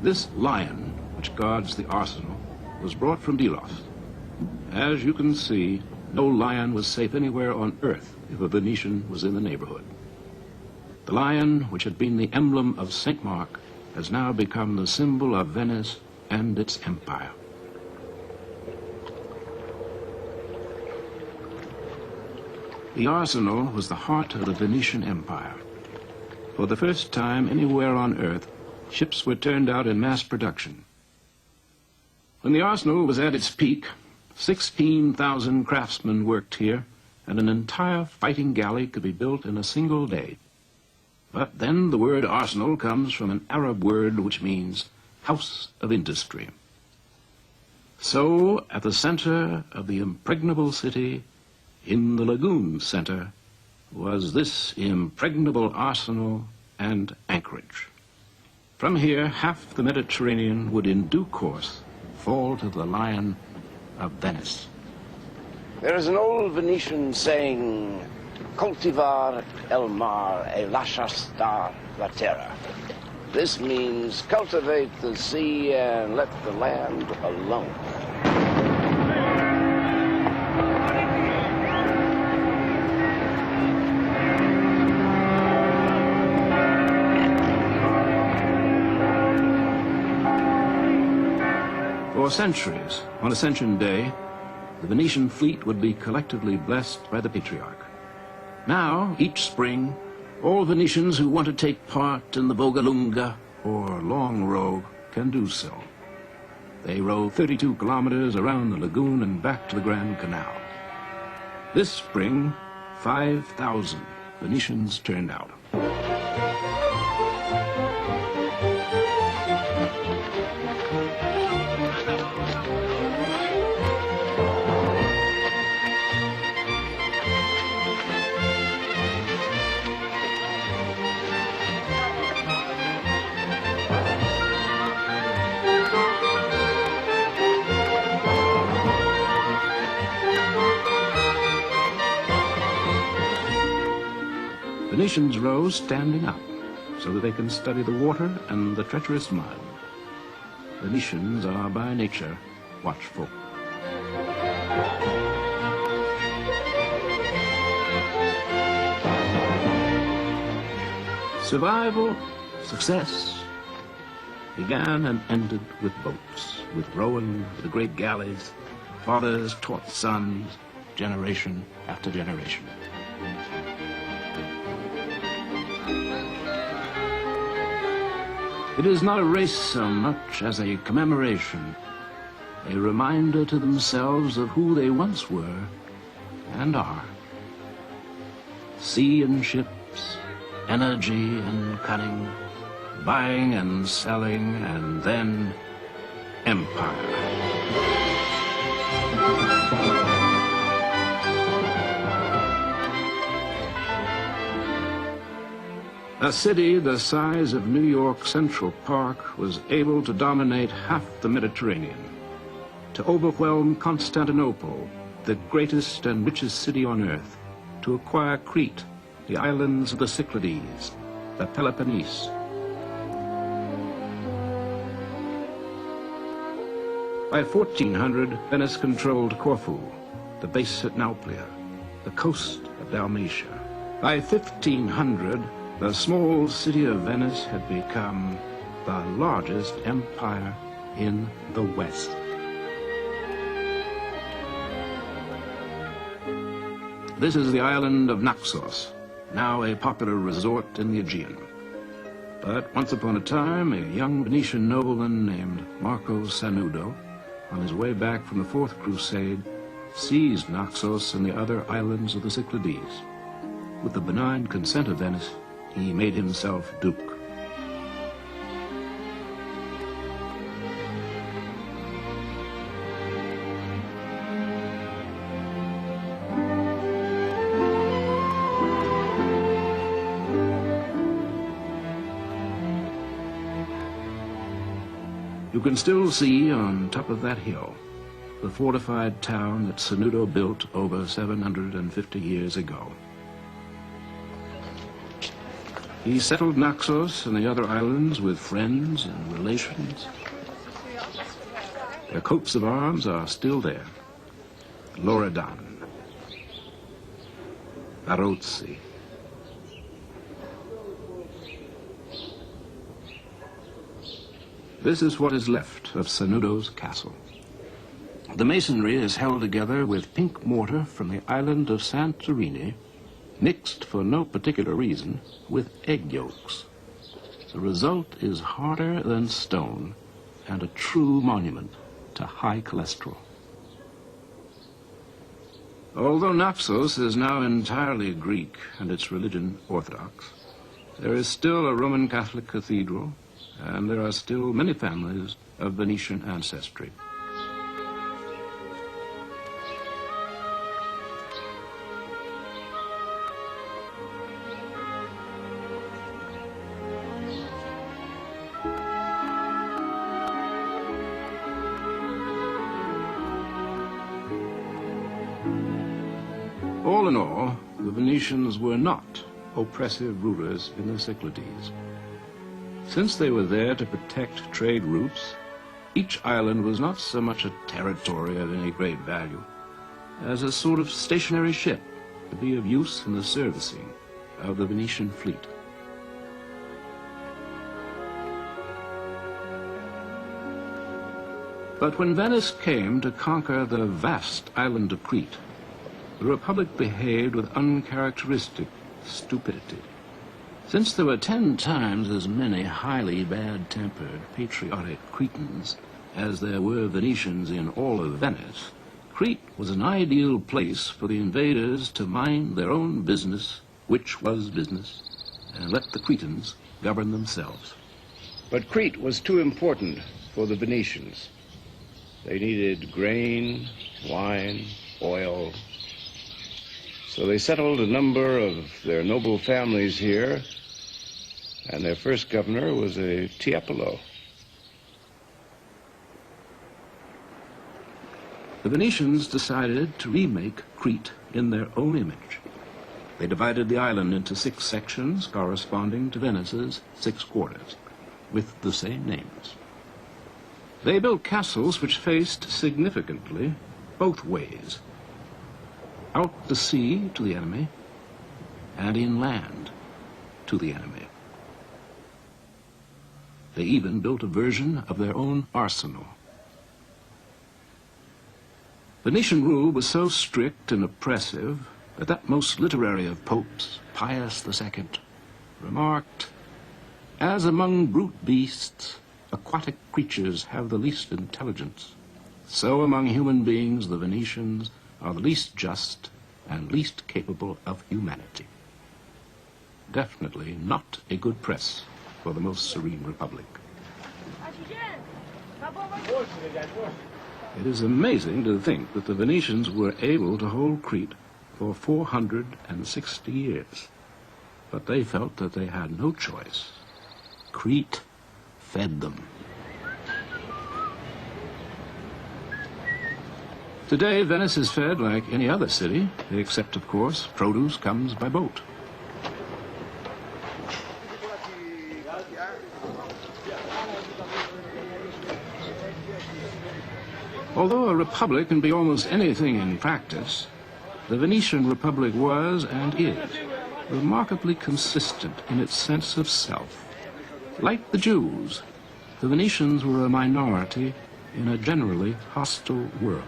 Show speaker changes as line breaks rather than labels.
This lion, which guards the arsenal, was brought from Delos. As you can see, no lion was safe anywhere on earth if a Venetian was in the neighborhood. The lion, which had been the emblem of St. Mark, has now become the symbol of Venice and its empire. The arsenal was the heart of the Venetian Empire. For the first time anywhere on earth, ships were turned out in mass production. When the arsenal was at its peak, 16,000 craftsmen worked here, and an entire fighting galley could be built in a single day. But then the word arsenal comes from an Arab word which means house of industry. So, at the center of the impregnable city, in the lagoon center, was this impregnable arsenal and anchorage. From here, half the Mediterranean would in due course fall to the lion of Venice.
There is an old Venetian saying, cultivar el mar e lasciar star la terra. This means cultivate the sea and let the land alone.
For centuries, on Ascension Day, the Venetian fleet would be collectively blessed by the patriarch. Now, each spring, all Venetians who want to take part in the Vogalunga, or long row, can do so. They row 32 kilometers around the lagoon and back to the Grand Canal. This spring, 5,000 Venetians turned out. Venetians row standing up so that they can study the water and the treacherous mud. Venetians are by nature watchful. Survival, success, began and ended with boats, with rowing the great galleys. Fathers taught sons, generation after generation. It is not a race so much as a commemoration, a reminder to themselves of who they once were and are. Sea and ships, energy and cunning, buying and selling, and then empire. A city the size of New York Central Park was able to dominate half the Mediterranean, to overwhelm Constantinople, the greatest and richest city on earth, to acquire Crete, the islands of the Cyclades, the Peloponnese. By 1400, Venice controlled Corfu, the base at Nauplia, the coast of Dalmatia. By 1500, the small city of Venice had become the largest empire in the West. This is the island of Naxos, now a popular resort in the Aegean. But once upon a time, a young Venetian nobleman named Marco Sanudo, on his way back from the Fourth Crusade, seized Naxos and the other islands of the Cyclades. With the benign consent of Venice, he made himself duke. You can still see on top of that hill the fortified town that Sanudo built over 750 years ago. He settled Naxos and the other islands with friends and relations. Their coats of arms are still there. Loredan, Arotsi. This is what is left of Sanudo's castle. The masonry is held together with pink mortar from the island of Santorini, mixed for no particular reason with egg yolks. The result is harder than stone and a true monument to high cholesterol. Although Naxos is now entirely Greek and its religion Orthodox, there is still a Roman Catholic cathedral, and there are still many families of Venetian ancestry. All in all, the Venetians were not oppressive rulers in the Cyclades. Since they were there to protect trade routes, each island was not so much a territory of any great value as a sort of stationary ship to be of use in the servicing of the Venetian fleet. But when Venice came to conquer the vast island of Crete, the Republic behaved with uncharacteristic stupidity. Since there were 10 times as many highly bad-tempered, patriotic Cretans as there were Venetians in all of Venice, Crete was an ideal place for the invaders to mind their own business, which was business, and let the Cretans govern themselves. But Crete was too important for the Venetians. They needed grain, wine, oil. So they settled a number of their noble families here, and their first governor was a Tiepolo. The Venetians decided to remake Crete in their own image. They divided the island into 6 sections corresponding to Venice's 6 quarters, with the same names. They built castles which faced significantly both ways, out to sea to the enemy, and inland to the enemy. They even built a version of their own arsenal. Venetian rule was so strict and oppressive that that most literary of popes, Pius II, remarked, "As among brute beasts, aquatic creatures have the least intelligence, so among human beings the Venetians are the least just and least capable of humanity." Definitely not a good press for the most serene republic. It is amazing to think that the Venetians were able to hold Crete for 460 years, but they felt that they had no choice. Crete fed them. Today, Venice is fed like any other city, except, of course, produce comes by boat. Although a republic can be almost anything in practice, the Venetian Republic was, and is, remarkably consistent in its sense of self. Like the Jews, the Venetians were a minority in a generally hostile world.